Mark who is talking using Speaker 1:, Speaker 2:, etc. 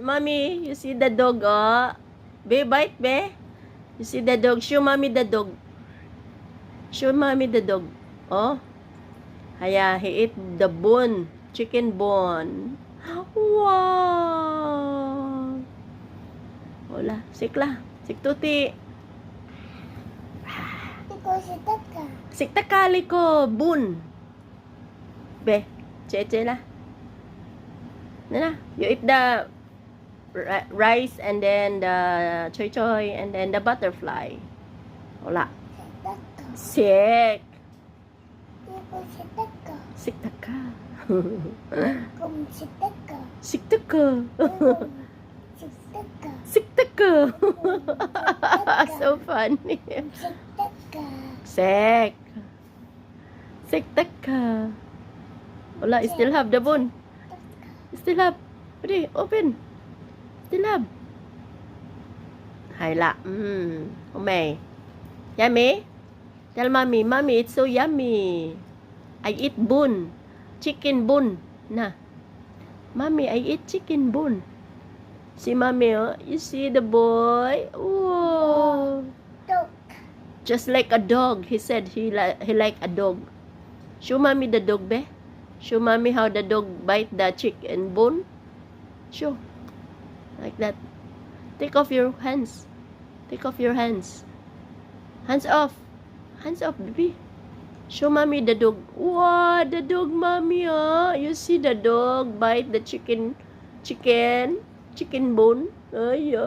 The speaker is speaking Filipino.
Speaker 1: mommy. You see the dog, oh. Be, bite, be. You see the dog. Show mommy the dog. Show mommy the dog. Oh. Haya, he ate the bone. Chicken bone. Wow. Wala. Sikla. Siktuti. Siktakali ko. Bun. Be. Cheche la. Nana. You eat the rice and then the choy choy and then the butterfly. Wala. Sick. Siktaka. Siktaka. Siktaka. So funny. Sick. Siktaka. Wala, still have the bone. Still have. Ready, open. Still have. Hay la. Okay. Yummy? Tell mommy, mommy, it's so yummy. I eat bone. Chicken bone. Na. Mommy, I eat chicken bone. See mommy, oh? You see the boy? Whoa. Just like a dog. He said he like a dog. Show mommy the dog, be. Show mommy how the dog bite the chicken bone. Show. Like that. Take off your hands. Take off your hands. Hands off. Hands off, baby. Show mommy the dog. Wow, the dog, mommy, oh. You see the dog bite the chicken bone. Ay,